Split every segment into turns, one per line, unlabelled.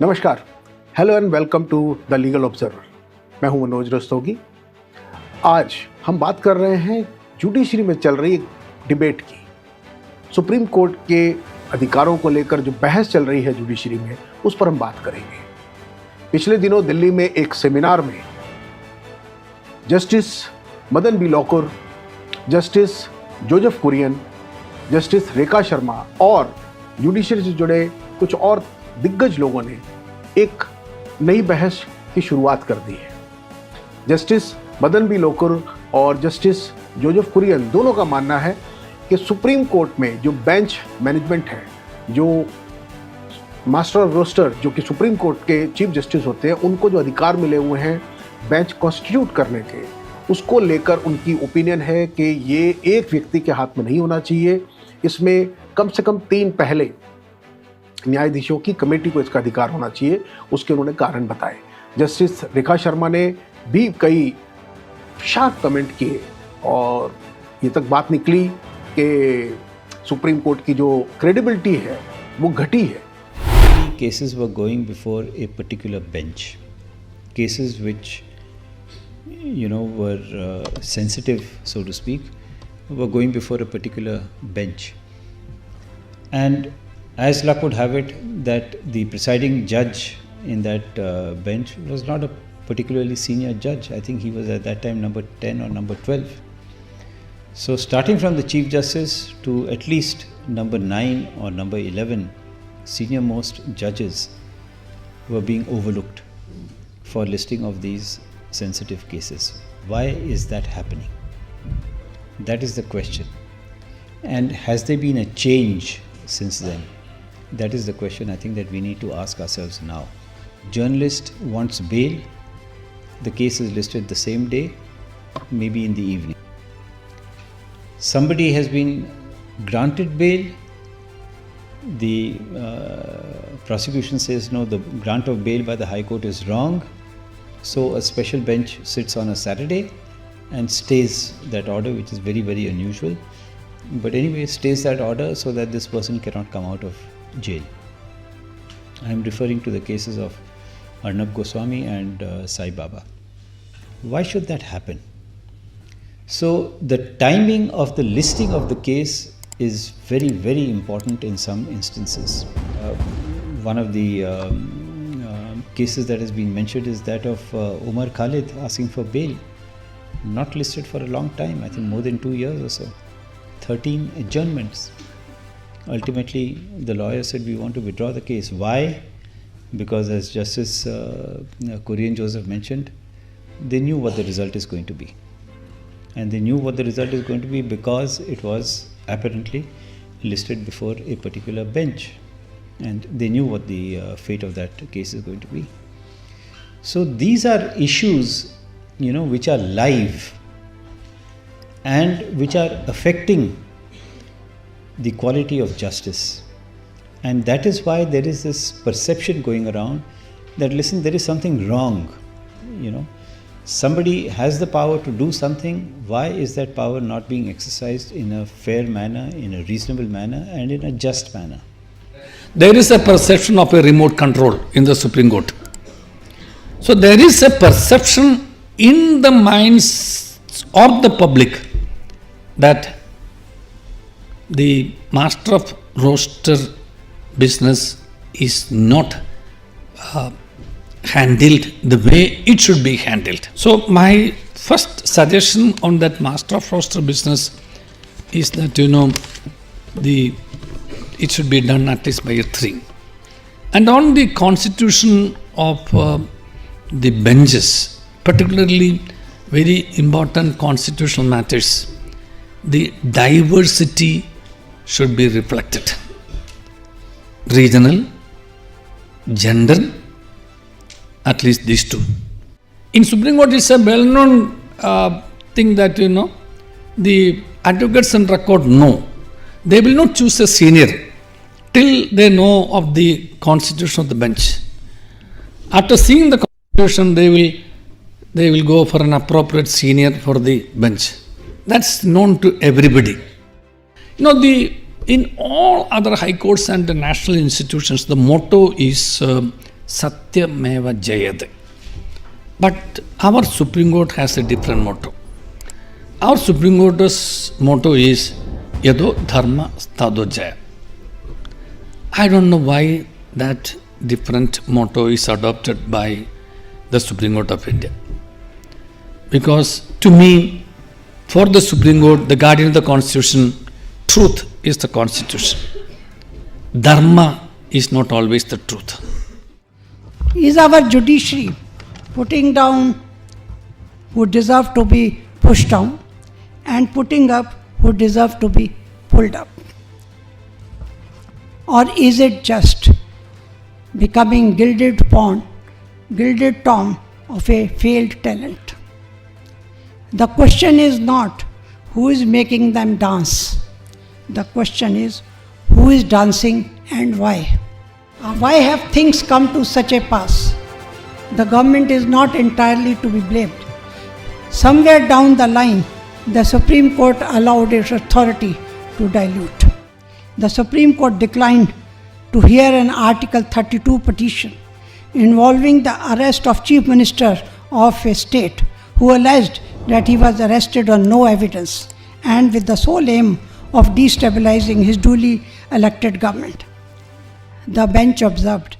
नमस्कार, hello and welcome to the legal observer. मैं हूं मनोज रस्तोगी। आज हम बात कर रहे हैं जुडिशरी में चल रही एक डिबेट की। सुप्रीम कोर्ट के अधिकारों को लेकर जो बहस चल रही है जुडिशरी में, उस पर हम बात करेंगे। पिछले दिनों दिल्ली में एक सेमिनार में justice Madan B Lokur, justice Joseph Kurian, justice Rekha Sharma और जुडिशरी से जुड़े कुछ और दिग्गज लोगों ने एक नई बहस की शुरुआत कर दी है। जस्टिस मदन बी लोकुर और जस्टिस जोसेफ कुरियन दोनों का मानना है कि सुप्रीम कोर्ट में जो बेंच मैनेजमेंट है, जो मास्टर ऑफ रोस्टर जो कि सुप्रीम कोर्ट के चीफ जस्टिस होते हैं, उनको जो अधिकार मिले हुए हैं बेंच कॉन्स्टिट्यूट करने के, उसको लेकर उनकी ओपिनियन है कि ये एक व्यक्ति के हाथ में नहीं होना चाहिए। इसमें कम से कम 3 पहले न्यायाधीशों की कमेटी को इसका अधिकार होना चाहिए। उसके उन्होंने कारण बताए। जस्टिस रेखा शर्मा ने भी कई शार्प कमेंट किए और ये तक बात निकली कि सुप्रीम कोर्ट की जो क्रेडिबिलिटी है वो घटी है।
Cases were going before a particular bench. Cases which, were sensitive, so to speak, were going before a particular bench. And as luck would have it, that the presiding judge in that bench was not a particularly senior judge. I think he was at that time number 10 or number 12. So starting from the Chief Justice to at least number 9 or number 11, senior most judges were being overlooked for listing of these sensitive cases. Why is that happening? That is the question. And has there been a change since then? That is the question I think that we need to ask ourselves now. Journalist wants bail. The case is listed the same day, maybe in the evening. Somebody has been granted bail. The prosecution says no, the grant of bail by the High Court is wrong. So a special bench sits on a Saturday and stays that order, which is very, very unusual. But anyway, stays that order so that this person cannot come out of jail. I am referring to the cases of Arnab Goswami and Sai Baba. Why should that happen? So the timing of the listing of the case is very, very important in some instances. One of the cases that has been mentioned is that of Umar Khalid asking for bail. Not listed for a long time, I think more than 2 years or so. 13 adjournments. Ultimately, the lawyer said, we want to withdraw the case. Why? Because as Justice Kurian Joseph mentioned, they knew what the result is going to be. And they knew what the result is going to be because it was apparently listed before a particular bench. And they knew what the fate of that case is going to be. So these are issues, which are live and which are affecting the quality of justice. And that is why there is this perception going around that, listen, there is something wrong. Somebody has the power to do something. Why is that power not being exercised in a fair manner, in a reasonable manner, and in a just manner?
There is a perception of a remote control in the Supreme Court. So there is a perception in the minds of the public that the master of roster business is not handled the way it should be handled. So my first suggestion on that master of roster business is that it should be done at least by a 3. And on the constitution of the benches, particularly very important constitutional matters, the diversity should be reflected. Regional, gender, at least these 2. In Supreme Court, it's a well-known thing that, the advocates and record know. They will not choose a senior till they know of the constitution of the bench. After seeing the constitution, they will go for an appropriate senior for the bench. That's known to everybody. In all other high courts and the national institutions, the motto is Satyameva Jayate. But our Supreme Court has a different motto. Our Supreme Court's motto is Yado Dharma Tado Jaya. I don't know why that different motto is adopted by the Supreme Court of India. Because to me, for the Supreme Court, the guardian of the Constitution, truth is the Constitution. Dharma is not always the truth.
Is our judiciary putting down who deserve to be pushed down and putting up who deserve to be pulled up? Or is it just becoming gilded pawn, gilded tom of a failed talent? The question is not who is making them dance. The question is who is dancing and why. Why have things come to such a pass? The government is not entirely to be blamed. Somewhere down the line, the Supreme Court allowed its authority to dilute. The Supreme Court declined to hear an Article 32 petition involving the arrest of Chief Minister of a state who alleged that he was arrested on no evidence and with the sole aim of destabilizing his duly elected government. The bench observed,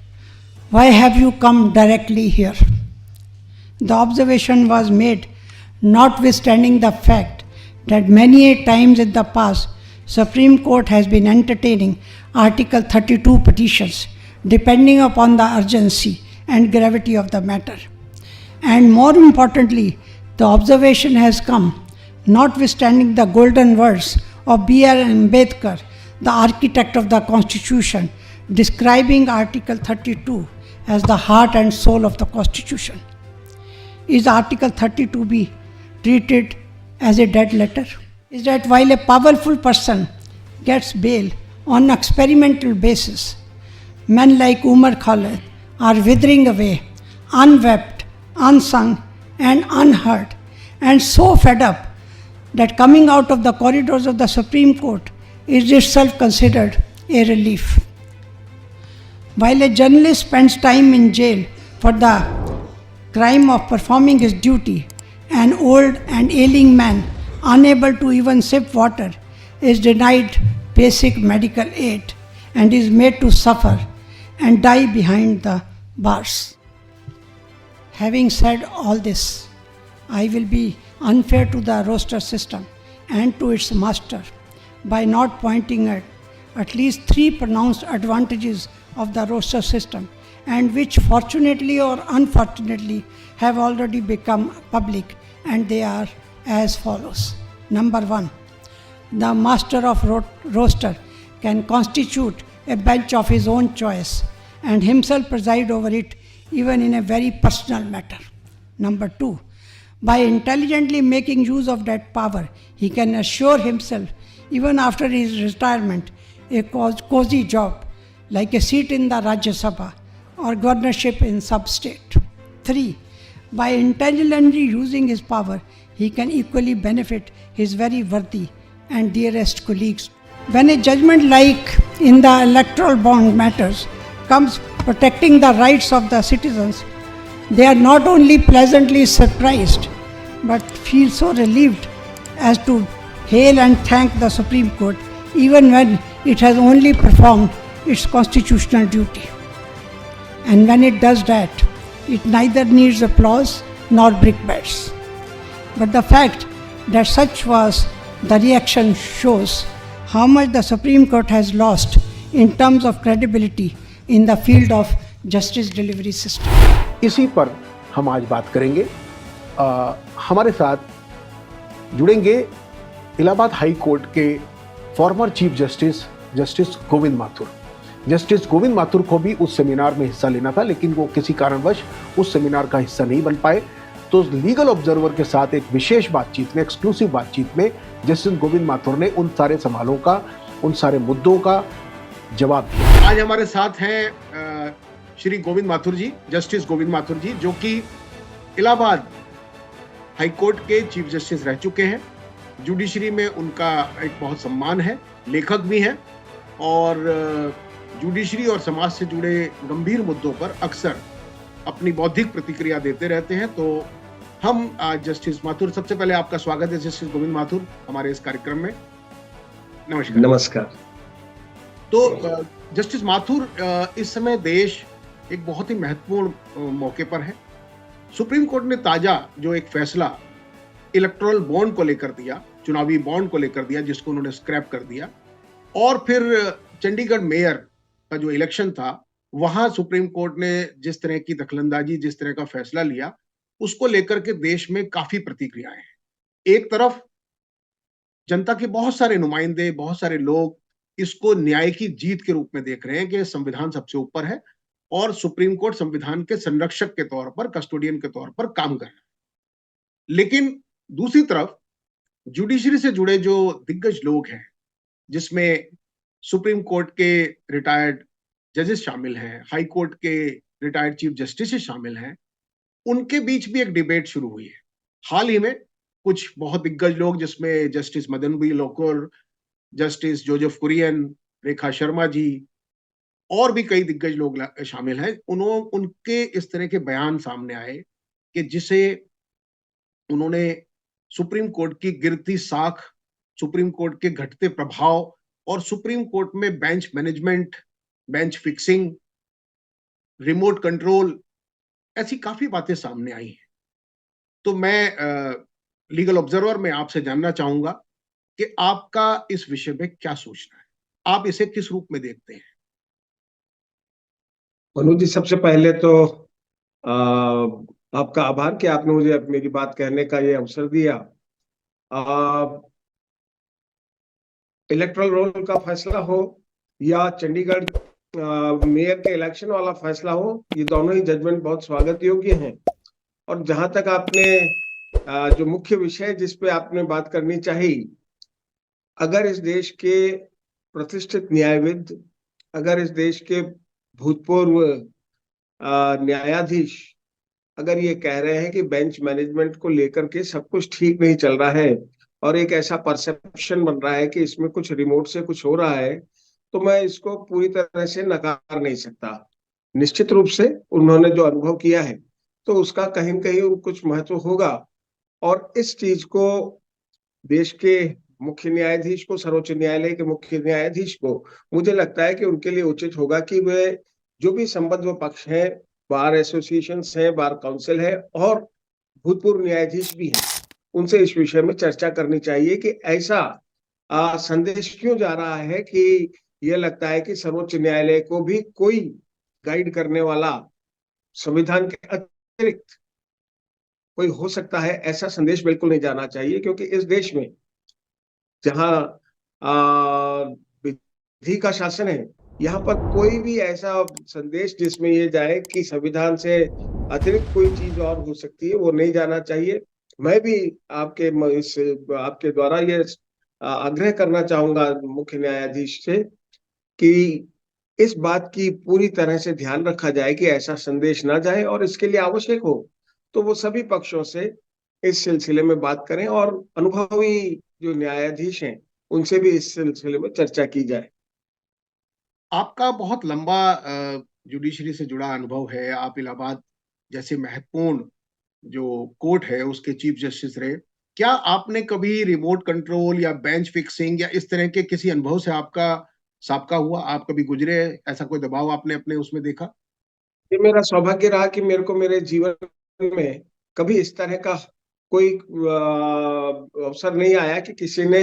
"Why have you come directly here?" The observation was made notwithstanding the fact that many a times in the past, Supreme Court has been entertaining Article 32 petitions depending upon the urgency and gravity of the matter. And more importantly, the observation has come notwithstanding the golden words of B.R. Ambedkar, the architect of the Constitution, describing Article 32 as the heart and soul of the Constitution. Is Article 32 be treated as a dead letter? Is that while a powerful person gets bail on experimental basis, men like Umar Khalid are withering away, unwept, unsung, and unheard, and so fed up that coming out of the corridors of the Supreme Court is itself considered a relief. While a journalist spends time in jail for the crime of performing his duty, an old and ailing man, unable to even sip water, is denied basic medical aid and is made to suffer and die behind the bars. Having said all this, I will be unfair to the roster system and to its master by not pointing at least 3 pronounced advantages of the roster system, and which fortunately or unfortunately have already become public, and they are as follows. Number 1, the master of roster can constitute a bench of his own choice and himself preside over it even in a very personal matter. Number 2, by intelligently making use of that power, he can assure himself, even after his retirement, a cozy job like a seat in the Rajya Sabha or governorship in sub-state. 3, by intelligently using his power, he can equally benefit his very worthy and dearest colleagues. When a judgment like in the electoral bond matters comes protecting the rights of the citizens, they are not only pleasantly surprised, but feel so relieved as to hail and thank the Supreme Court, even when it has only performed its constitutional duty. And when it does that, it neither needs applause nor brickbats. But the fact that such was the reaction shows how much the Supreme Court has lost in terms of credibility in the field of justice delivery system.
इसी पर हम आज बात करेंगे। हमारे साथ जुड़ेंगे Allahabad high court के former chief justice Govind Mathur. Justice Govind Mathur को भी उस सेमिनार में हिस्सा लेना था, लेकिन वो किसी कारणवश उस सेमिनार का हिस्सा नहीं बन पाए। तो लीगल ऑब्जर्वर के साथ एक विशेष बातचीत में, एक्सक्लूसिव बातचीत में जस्टिस गोविंद माथुर ने उन सारे सवालों का, उन सारे मुद्दों का जवाब दिया। आज हमारे साथ हैं श्री गोविंद माथुर जी, जस्टिस गोविंद माथुर जी, जो कि इलाहाबाद हाई कोर्ट के चीफ जस्टिस रह चुके हैं। जुडिशरी में उनका एक बहुत सम्मान है, लेखक भी हैं और जुडिशरी और समाज से जुड़े गंभीर मुद्दों पर अक्सर अपनी बौद्धिक प्रतिक्रिया देते रहते हैं। तो हम आज जस्टिस माथुर, सबसे पहले आपका स्वागत है जस्टिस गोविंद माथुर हमारे इस कार्यक्रम में। नमस्कार।
नमस्कार।
तो जस्टिस माथुर, इस समय देश एक बहुत ही महत्वपूर्ण मौके पर है। सुप्रीम कोर्ट ने ताजा जो एक फैसला इलेक्टोरल बॉन्ड को लेकर दिया, चुनावी बॉन्ड को लेकर दिया, जिसको उन्होंने स्क्रैप कर दिया, और फिर चंडीगढ़ मेयर का जो इलेक्शन था वहां सुप्रीम कोर्ट ने जिस तरह की दखलंदाजी, जिस तरह का फैसला लिया, उसको लेकर के देश में काफी प्रतिक्रियाएं हैं। एक तरफ जनता के बहुत सारे नुमाइंदे, बहुत सारे लोग इसको न्याय की जीत के रूप में देख रहे हैं कि संविधान सबसे ऊपर है और सुप्रीम कोर्ट संविधान के संरक्षक के तौर पर, कस्टोडियन के तौर पर काम कर रहा है। लेकिन दूसरी तरफ जुडिशरी से जुड़े जो दिग्गज लोग हैं, जिसमें सुप्रीम कोर्ट के रिटायर्ड जजेस शामिल हैं, हाई कोर्ट के रिटायर्ड चीफ जस्टिस शामिल हैं, उनके बीच भी एक डिबेट शुरू हुई है। हाल ही में कुछ बहुत दिग्गज लोग, जिसमें justice Madan B Lokur, justice Joseph Kurian, Rekha Sharma ji और भी कई दिग्गज लोग शामिल हैं, उनके इस तरह के बयान सामने आए कि जिसे उन्होंने सुप्रीम कोर्ट की गिरती साख, सुप्रीम कोर्ट के घटते प्रभाव और सुप्रीम कोर्ट में bench management, bench fixing, remote control, ऐसी काफी बातें सामने आई हैं। तो मैं लीगल ऑब्जर्वर में आपसे जानना चाहूंगा कि आपका इस विषय में क्या सोचना है, आप इसे किस रूप में देखते हैं?
मनोज जी, सबसे पहले तो आपका आभार कि आपने मुझे मेरी बात कहने का ये अवसर दिया। इलेक्टोरल रोल का फैसला हो या चंडीगढ़ मेयर के इलेक्शन वाला फैसला हो, ये दोनों ही जजमेंट बहुत स्वागत योग्य हैं। और जहां तक आपने जो मुख्य विषय जिस पे आपने बात करनी चाहिए, अगर इस देश के प्रतिष्ठित न्यायविद, अगर इस देश के भूतपूर्व न्यायाधीश अगर ये कह रहे हैं कि बेंच मैनेजमेंट को लेकर के सब कुछ ठीक नहीं चल रहा है और एक ऐसा परसेप्शन बन रहा है कि इसमें कुछ रिमोट से कुछ हो रहा है, तो मैं इसको पूरी तरह से नकार नहीं सकता। निश्चित रूप से उन्होंने जो अनुभव किया है तो उसका कहीं न कहीं कुछ महत्व होगा। और इस चीज को देश के मुख्य न्यायाधीश को, सर्वोच्च न्यायालय के मुख्य न्यायाधीश को, मुझे लगता है कि उनके लिए उचित होगा कि वे जो भी संबद्ध पक्ष हैं, बार एसोसिएशन है, बार काउंसिल है और भूतपूर्व न्यायाधीश भी हैं, उनसे इस विषय में चर्चा करनी चाहिए कि ऐसा संदेश क्यों जा रहा है कि यह लगता है कि सर्वोच्च न्यायालय को भी कोई गाइड करने वाला संविधान के अतिरिक्त कोई हो सकता है। ऐसा संदेश बिल्कुल नहीं जाना चाहिए, क्योंकि इस देश में जहां विधि का शासन है, यहाँ पर कोई भी ऐसा संदेश जिसमें ये जाए कि संविधान से अतिरिक्त कोई चीज और हो सकती है, वो नहीं जाना चाहिए। मैं भी आपके द्वारा ये आग्रह करना चाहूंगा मुख्य न्यायाधीश से कि इस बात की पूरी तरह से ध्यान रखा जाए कि ऐसा संदेश ना जाए, और इसके लिए आवश्यक हो तो वो सभी पक्षों से इस सिलसिले में बात करें और अनुभवी जो न्यायाधीश हैं उनसे भी इस सिलसिले में चर्चा की जाए।
आपका बहुत लंबा जुडिशरी से जुड़ा अनुभव है, आप इलाहाबाद जैसे महत्वपूर्ण जो कोर्ट है उसके चीफ जस्टिस रहे। क्या आपने कभी रिमोट कंट्रोल या बेंच फिक्सिंग या इस तरह के किसी अनुभव से आपका साबका हुआ, आप कभी गुजरे, ऐसा कोई दबाव आपने अपने उसमें देखा?
ये मेरा सौभाग्य रहा कि मेरे को मेरे जीवन में कभी इस तरह का कोई अवसर नहीं आया कि किसी ने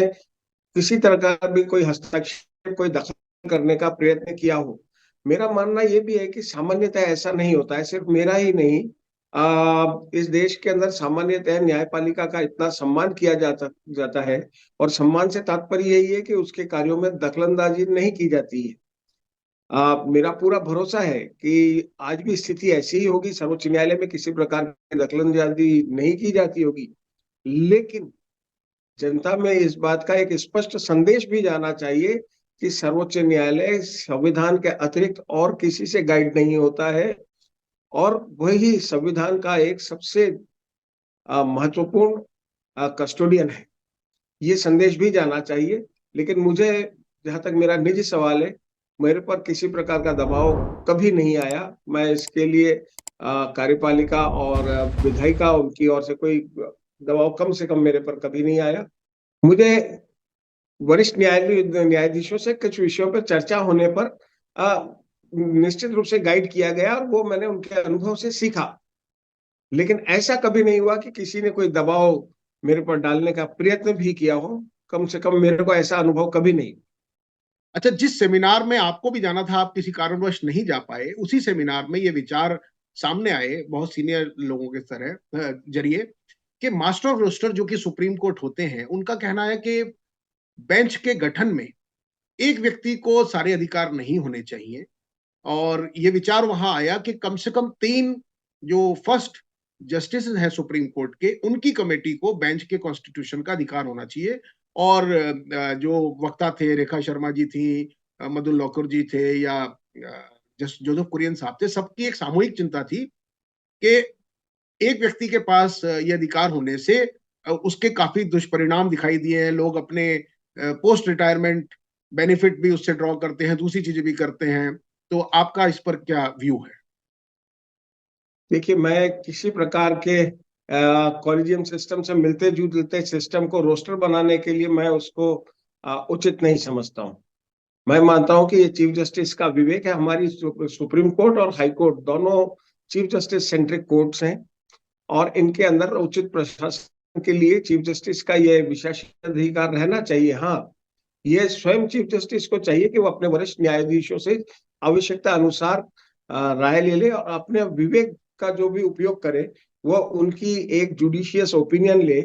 किसी तरह का भी कोई हस्तक्षेप, कोई दखल करने का प्रयत्न किया हो। मेरा मानना यह भी है कि सामान्यतः ऐसा नहीं होता है, सिर्फ मेरा ही नहीं, इस देश के अंदर सामान्यतः न्यायपालिका का इतना सम्मान किया जाता है, और सम्मान से तात्पर्य यही है कि उसके कार्यों में दखलंदाजी नहीं की जाती है। मेरा पूरा भरोसा है कि आज भी स्थिति ऐसी ही होगी, सर्वोच्च न्यायालय में किसी प्रकार की दखलंदाजी नहीं की जाती होगी, लेकिन जनता में इस बात का एक स्पष्ट संदेश भी जाना चाहिए कि सर्वोच्च न्यायालय संविधान के अतिरिक्त और किसी से गाइड नहीं होता है, और वही संविधान का एक सबसे महत्वपूर्ण कस्टोडियन है। ये संदेश भी जाना चाहिए। लेकिन मुझे, जहां तक मेरा निजी सवाल है, मेरे पर किसी प्रकार का दबाव कभी नहीं आया। मैं इसके लिए कार्यपालिका और विधायिका उनकी ओर से कोई दबाव कम से कम मेरे पर कभी नहीं आया। मुझे वरिष्ठ न्यायाधीशों से कुछ विषयों पर चर्चा होने पर निश्चित रूप से गाइड किया गया और वो मैंने उनके अनुभव से सीखा। लेकिन ऐसा कभी नहीं हुआ कि किसी ने कोई दबाव मेरे पर डालने का प्रयत्न भी किया हो। कम से कम मेरे को ऐसा अनुभव कभी नहीं।
अच्छा, जिस सेमिनार में आपको भी जाना था, आप किसी कारणवश नहीं जा पाए, उसी सेमिनार में ये विचार सामने आए बहुत सीनियर लोगों के तरह जरिए कि मास्टर ऑफ रोस्टर जो कि सुप्रीम कोर्ट होते हैं, उनका कहना है कि बेंच के गठन में एक व्यक्ति को सारे अधिकार नहीं होने चाहिए। और ये विचार वहां आया कि कम से कम 3 जो फर्स्ट जस्टिस हैं सुप्रीम कोर्ट के, उनकी कमेटी को बेंच के कॉन्स्टिट्यूशन का अधिकार होना चाहिए। और जो वक्ता थे, रेखा शर्मा जी थी, मधुल लॉकर जी थे, या जोसेफ कुरियन साहब थे, सबकी एक सामूहिक चिंता थी कि एक व्यक्ति के पास ये अधिकार होने से उसके काफी दुष्परिणाम दिखाई दिए हैं। लोग अपने पोस्ट रिटायरमेंट बेनिफिट भी उससे ड्रॉ करते हैं, दूसरी चीजें भी करते हैं। तो आपका इस पर क्या व्यू है?
देखिए, मैं किसी प्रकार के कॉलेजियम सिस्टम से मिलते जुलते सिस्टम को रोस्टर बनाने के लिए मैं उसको उचित नहीं समझता हूँ। मैं मानता हूँ कि ये चीफ जस्टिस का विवेक है। हमारी सुप्रीम कोर्ट और हाई कोर्ट दोनों चीफ जस्टिस सेंट्रिक कोर्ट्स हैं और इनके अंदर उचित प्रशासन के लिए चीफ जस्टिस का ये विशेष अधिकार रहना चाहिए। हाँ, ये स्वयं चीफ जस्टिस को चाहिए कि वो अपने वरिष्ठ न्यायाधीशों से आवश्यकता अनुसार राय ले ले और अपने विवेक का जो भी उपयोग करे वो उनकी एक जुडिशियस ओपिनियन ले,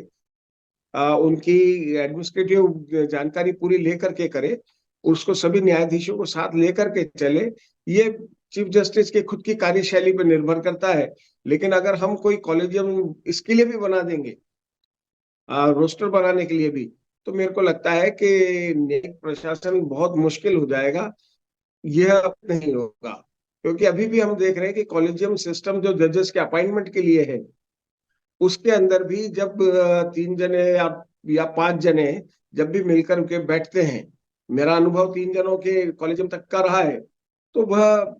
उनकी एडमिनिस्ट्रेटिव जानकारी पूरी लेकर के करे, उसको सभी न्यायाधीशों को साथ लेकर के चले। ये चीफ जस्टिस की खुद की कार्यशैली पर निर्भर करता है। लेकिन अगर हम कोई कॉलेजियम इसके लिए भी बना देंगे, रोस्टर बनाने के लिए भी, तो मेरे को लगता है कि न्यायिक प्रशासन बहुत मुश्किल हो जाएगा। यह अब नहीं होगा, क्योंकि अभी भी हम देख रहे हैं कि कॉलेजियम सिस्टम जो जजेस के अपॉइंटमेंट के लिए है, उसके अंदर भी जब 3 जने या 5 जने जब भी मिलकर के बैठते हैं, मेरा अनुभव 3 जनों के कॉलेजियम तक का रहा है, तो वह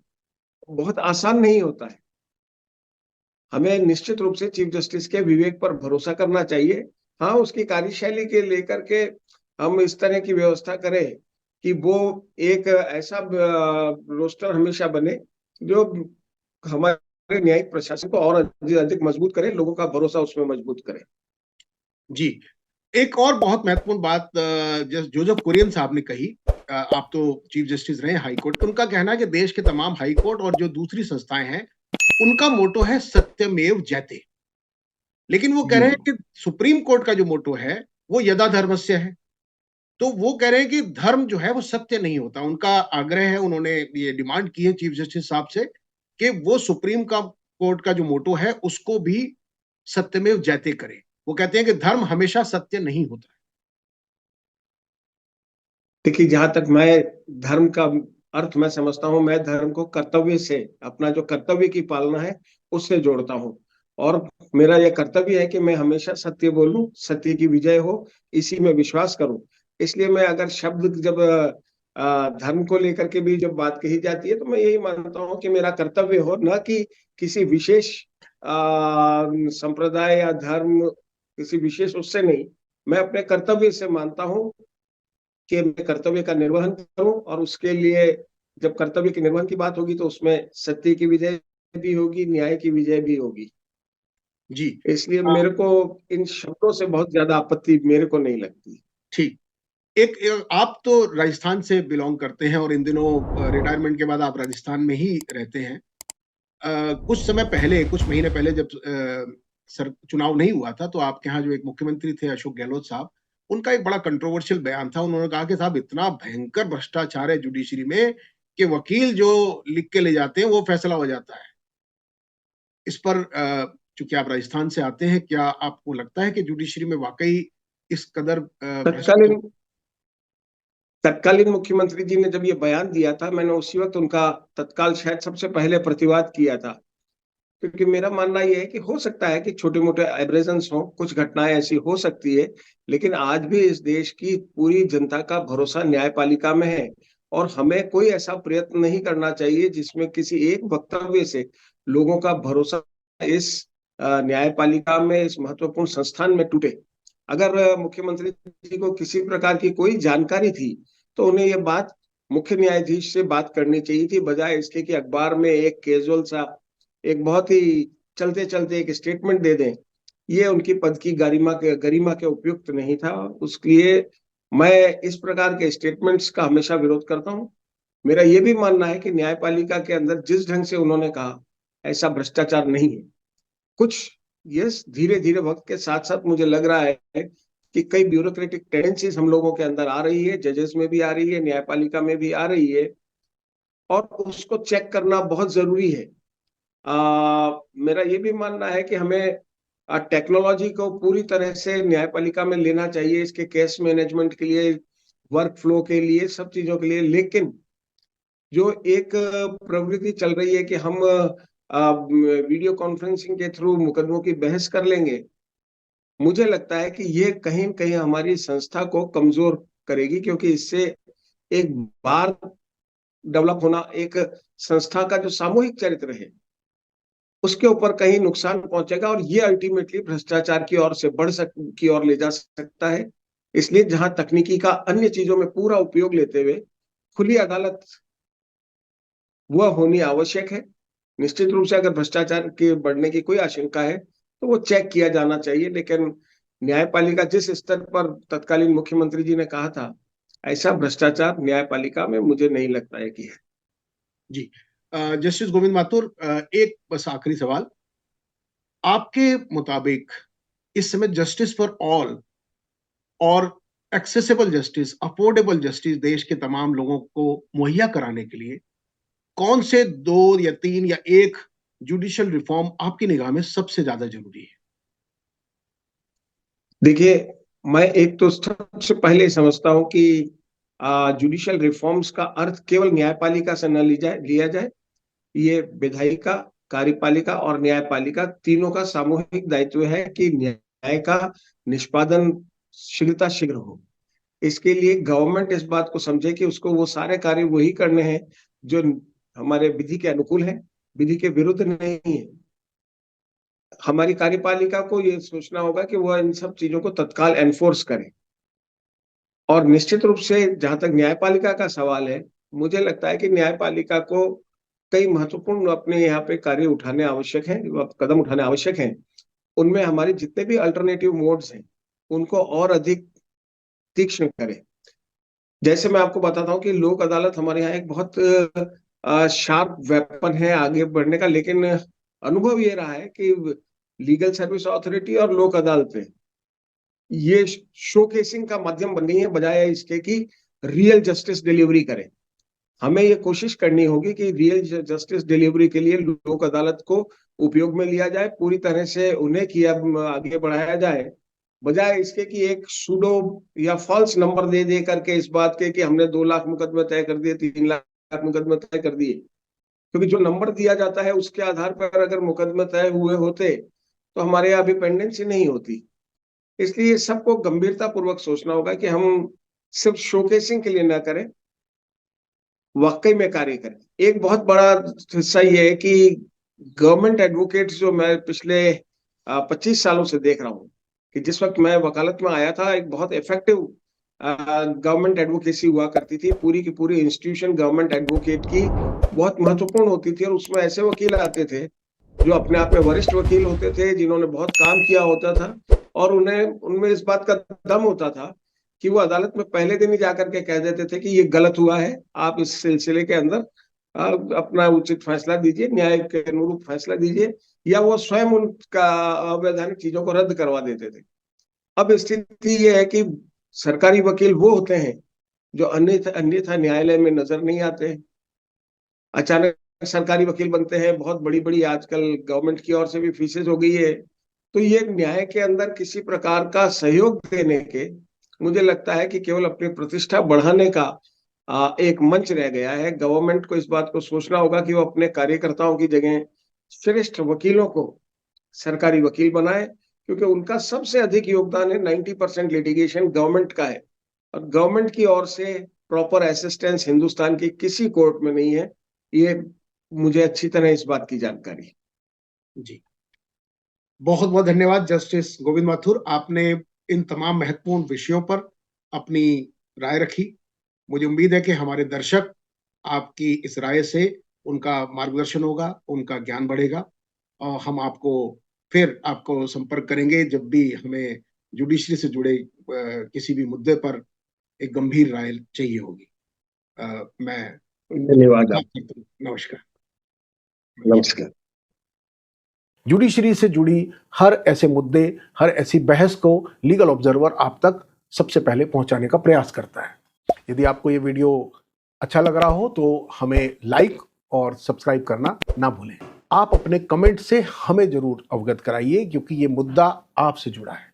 बहुत आसान नहीं होता है। हमें निश्चित रूप से चीफ जस्टिस के विवेक पर भरोसा करना चाहिए। हाँ, उसकी कार्यशैली के लेकर के हम इस तरह की व्यवस्था करें कि वो एक ऐसा रोस्टर हमेशा बने जो हमारे न्यायिक प्रशासन को और अधिक मजबूत करे, लोगों का भरोसा उसमें मजबूत करे।
जी, एक और बहुत महत्वपूर्ण बात जोसेफ कुरियन साहब ने कही, आप तो चीफ जस्टिस रहे हाई कोर्ट, उनका कहना है कि देश के तमाम हाई कोर्ट और जो दूसरी संस्थाएं हैं, उनका मोटो है सत्यमेव जयते। लेकिन वो कह रहे हैं कि सुप्रीम कोर्ट का जो मोटो है वो यदा धर्मस्य है। तो वो कह रहे हैं कि धर्म जो है वो सत्य नहीं होता। उनका आग्रह है, उन्होंने ये डिमांड की है चीफ जस्टिस साहब से कि वो सुप्रीम कोर्ट का जो मोटो है उसको भी सत्यमेव जयते करे। वो कहते हैं कि धर्म हमेशा सत्य नहीं होता है।
देखिए, जहां तक मैं धर्म का अर्थ मैं समझता हूं, मैं धर्म को कर्तव्य से, अपना जो कर्तव्य की पालना है उससे जोड़ता हूं। और मेरा यह कर्तव्य है कि मैं हमेशा सत्य बोलूं, सत्य की विजय हो, इसी में विश्वास करूं। इसलिए मैं अगर शब्द जब धर्म को लेकर के भी जब बात कही जाती है, तो मैं यही मानता हूं कि मेरा कर्तव्य हो, न कि किसी विशेष संप्रदाय या धर्म, किसी विशेष उससे नहीं। मैं अपने कर्तव्य से मानता हूं कि मैं कर्तव्य का निर्वहन करूं, और उसके लिए जब कर्तव्य के निर्वहन की बात होगी तो उसमें सत्य की विजय भी होगी, न्याय की विजय भी होगी।
जी,
इसलिए मेरे को इन शब्दों से बहुत ज्यादा आपत्ति मेरे को नहीं लगती।
ठीक। एक आप तो राजस्थान से बिलोंग करते हैं और इन दिनों रिटायरमेंट के बाद आप राजस्थान में ही रहते हैं। कुछ समय पहले, कुछ महीने पहले जब चुनाव नहीं हुआ था, तो आपके यहाँ जो एक मुख्यमंत्री थे अशोक गहलोत साहब, उनका एक बड़ा कंट्रोवर्शियल बयान था। उन्होंने कहा कि साहब, इतना भयंकर भ्रष्टाचार है जुडिशरी में कि वकील जो लिख के ले जाते हैं वो फैसला हो जाता है। इस पर चूंकि आप राजस्थान से आते हैं, क्या आपको लगता है कि जुडिशरी में वाकई इस कदर
तत्कालीन मुख्यमंत्री जी ने जब ये बयान दिया था, मैंने उसी वक्त उनका तत्काल शायद सबसे पहले प्रतिवाद किया था। क्योंकि मेरा मानना यह है कि हो सकता है कि छोटे मोटे एब्रेजन्स हो, कुछ घटनाएं ऐसी हो सकती है, लेकिन आज भी इस देश की पूरी जनता का भरोसा न्यायपालिका में है। और हमें कोई ऐसा प्रयत्न नहीं करना चाहिए जिसमें किसी एक वक्तव्य से लोगों का भरोसा इस न्यायपालिका में, इस महत्वपूर्ण संस्थान में टूटे। अगर मुख्यमंत्री जी को किसी प्रकार की कोई जानकारी थी तो उन्हें यह बात मुख्य न्यायाधीश से बात करनी चाहिए थी, बजाय इसके कि अखबार में एक कैजुअल सा, एक बहुत ही चलते चलते एक स्टेटमेंट दे दें। ये उनकी पद की गरिमा के उपयुक्त नहीं था। उसलिए मैं इस प्रकार के स्टेटमेंट्स का हमेशा विरोध करता हूं। मेरा यह भी मानना है कि न्यायपालिका के अंदर जिस ढंग से उन्होंने कहा, ऐसा भ्रष्टाचार नहीं है। कुछ यस, धीरे धीरे वक्त के साथ साथ मुझे लग रहा है कि कई ब्यूरोक्रेटिक टेंडेंसीज हम लोगों के अंदर आ रही है, जजेस में भी आ रही है, न्यायपालिका में भी आ रही है, और उसको चेक करना बहुत जरूरी है। मेरा ये भी मानना है कि हमें टेक्नोलॉजी को पूरी तरह से न्यायपालिका में लेना चाहिए, इसके केस मैनेजमेंट के लिए, वर्क फ्लो के लिए, सब चीजों के लिए। लेकिन जो एक प्रवृत्ति चल रही है कि हम वीडियो कॉन्फ्रेंसिंग के थ्रू मुकदमों की बहस कर लेंगे, मुझे लगता है कि ये कहीं न कहीं हमारी संस्था को कमजोर करेगी, क्योंकि इससे एक बार डेवलप होना, एक संस्था का जो सामूहिक चरित्र है, उसके ऊपर कहीं नुकसान पहुंचेगा, और ये अल्टीमेटली भ्रष्टाचार की ओर से की ओर ले जा सकता है। इसलिए जहां तकनीकी का अन्य चीजों में पूरा उपयोग लेते हुए खुली अदालत वह होनी आवश्यक है। निश्चित रूप से अगर भ्रष्टाचार के बढ़ने की कोई आशंका है तो वो चेक किया जाना चाहिए, लेकिन न्यायपालिका जिस स्तर पर तत्कालीन मुख्यमंत्री जी ने कहा था, ऐसा भ्रष्टाचार न्यायपालिका में मुझे नहीं लगता है कि है।
जी, जस्टिस गोविंद माथुर, एक बस आखिरी सवाल। आपके मुताबिक इस समय जस्टिस फॉर ऑल और एक्सेसिबल जस्टिस, अफोर्डेबल जस्टिस देश के तमाम लोगों को मुहैया कराने के लिए कौन से 2 या 3 या एक जुडिशियल रिफॉर्म आपकी निगाह में सबसे ज्यादा जरूरी है?
देखिए, मैं एक तो सबसे पहले समझता हूं कि जुडिशियल रिफॉर्म्स का अर्थ केवल न्यायपालिका से न लिया जाए। ये विधायिका, कार्यपालिका और न्यायपालिका तीनों का सामूहिक दायित्व है कि न्याय का निष्पादन शीघ्र हो। इसके लिए गवर्नमेंट इस बात को समझे कि उसको वो सारे कार्य वही करने हैं जो हमारे विधि के अनुकूल है, विधि के विरुद्ध नहीं है। हमारी कार्यपालिका को ये सोचना होगा कि वह इन सब चीजों को तत्काल एनफोर्स करे। और निश्चित रूप से जहां तक न्यायपालिका का सवाल है, मुझे लगता है कि न्यायपालिका को कई महत्वपूर्ण अपने यहाँ पे कार्य उठाने आवश्यक हैं, कदम उठाने आवश्यक हैं। उनमें हमारे जितने भी अल्टरनेटिव मोड्स हैं, उनको और अधिक तीक्ष्ण करें। जैसे मैं आपको बताता हूँ कि लोक अदालत हमारे यहाँ एक बहुत शार्प वेपन है आगे बढ़ने का, लेकिन अनुभव ये रहा है कि लीगल सर्विस अथॉरिटी और लोक अदालतें ये शोकेसिंग का माध्यम बन गई है, बजाय इसके कि रियल जस्टिस डिलीवरी करें। हमें ये कोशिश करनी होगी कि रियल जस्टिस डिलीवरी के लिए लोक अदालत को उपयोग में लिया जाए, पूरी तरह से उन्हें किया आगे बढ़ाया जाए, बजाय इसके कि एक सूडो या फॉल्स नंबर दे दे करके इस बात के कि हमने 2 लाख मुकदमे तय कर दिए, 3 लाख मुकदमे तय कर दिए। क्योंकि जो नंबर दिया जाता है उसके आधार पर अगर मुकदमे तय हुए होते तो हमारे यहाँ अभी पेंडेंसी नहीं होती। इसलिए सबको गंभीरता पूर्वक सोचना होगा कि हम सिर्फ शोकेसिंग के लिए ना करें, वाकई में कार्य करें। एक बहुत बड़ा हिस्सा ये है कि गवर्नमेंट एडवोकेट्स जो मैं पिछले 25 सालों से देख रहा हूँ, कि जिस वक्त मैं वकालत में आया था एक बहुत इफेक्टिव गवर्नमेंट एडवोकेसी हुआ करती थी। पूरी की पूरी इंस्टीट्यूशन गवर्नमेंट एडवोकेट की बहुत महत्वपूर्ण होती थी, और उसमें ऐसे वकील आते थे जो अपने आप में वरिष्ठ वकील होते थे, जिन्होंने बहुत काम किया होता था, और उन्हें उनमें इस बात का दम होता था कि वो अदालत में पहले दिन ही जाकर के कह देते थे कि ये गलत हुआ है, आप इस सिलसिले के अंदर अपना उचित फैसला दीजिए, न्याय के अनुरूप फैसला दीजिए, या वो स्वयं उनका अवैधानिक चीजों को रद्द करवा देते थे। अब स्थिति ये है कि सरकारी वकील वो होते हैं जो अन्यथा न्यायालय में नजर नहीं आते, अचानक सरकारी वकील बनते हैं, बहुत बड़ी बड़ी आजकल गवर्नमेंट की ओर से भी फीसेस हो गई है। तो ये न्याय के अंदर किसी प्रकार का सहयोग देने के, मुझे लगता है कि केवल अपनी प्रतिष्ठा बढ़ाने का एक मंच रह गया है। गवर्नमेंट को इस बात को सोचना होगा कि वो अपने कार्यकर्ताओं की जगह श्रेष्ठ वकीलों को सरकारी वकील बनाए, क्योंकि उनका सबसे अधिक योगदान है। 90% लिटिगेशन गवर्नमेंट का है, और गवर्नमेंट की ओर से प्रॉपर असिस्टेंस हिंदुस्तान की किसी कोर्ट में नहीं है। ये मुझे अच्छी तरह इस बात की जानकारी है।
जी, बहुत बहुत धन्यवाद जस्टिस गोविंद माथुर, आपने इन तमाम महत्वपूर्ण विषयों पर अपनी राय रखी। मुझे उम्मीद है कि हमारे दर्शक आपकी इस राय से उनका मार्गदर्शन होगा, उनका ज्ञान बढ़ेगा, और हम आपको संपर्क करेंगे जब भी हमें जुडिशरी से जुड़े किसी भी मुद्दे पर एक गंभीर राय चाहिए होगी। मैं
धन्यवाद आप।
नमस्कार।
नमस्कार।
जुडिशरी से जुड़ी हर ऐसे मुद्दे, हर ऐसी बहस को लीगल ऑब्जर्वर आप तक सबसे पहले पहुंचाने का प्रयास करता है। यदि आपको ये वीडियो अच्छा लग रहा हो तो हमें लाइक और सब्सक्राइब करना ना भूलें। आप अपने कमेंट से हमें जरूर अवगत कराइए, क्योंकि ये मुद्दा आपसे जुड़ा है,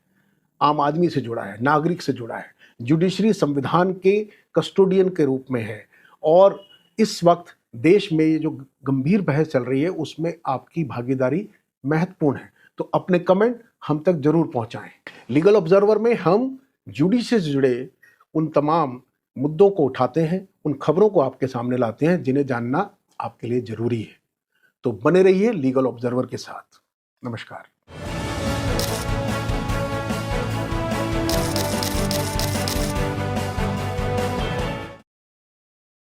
आम आदमी से जुड़ा है, नागरिक से जुड़ा है। जुडिशरी संविधान के कस्टोडियन के रूप में है, और इस वक्त देश में ये जो गंभीर बहस चल रही है उसमें आपकी भागीदारी महत्वपूर्ण है। तो अपने कमेंट हम तक जरूर पहुंचाएं। लीगल ऑब्जर्वर में हम जुडिशरी से जुड़े उन तमाम मुद्दों को उठाते हैं, उन खबरों को आपके सामने लाते हैं जिन्हें जानना आपके लिए जरूरी है। तो बने रहिए लीगल ऑब्जर्वर के साथ। नमस्कार।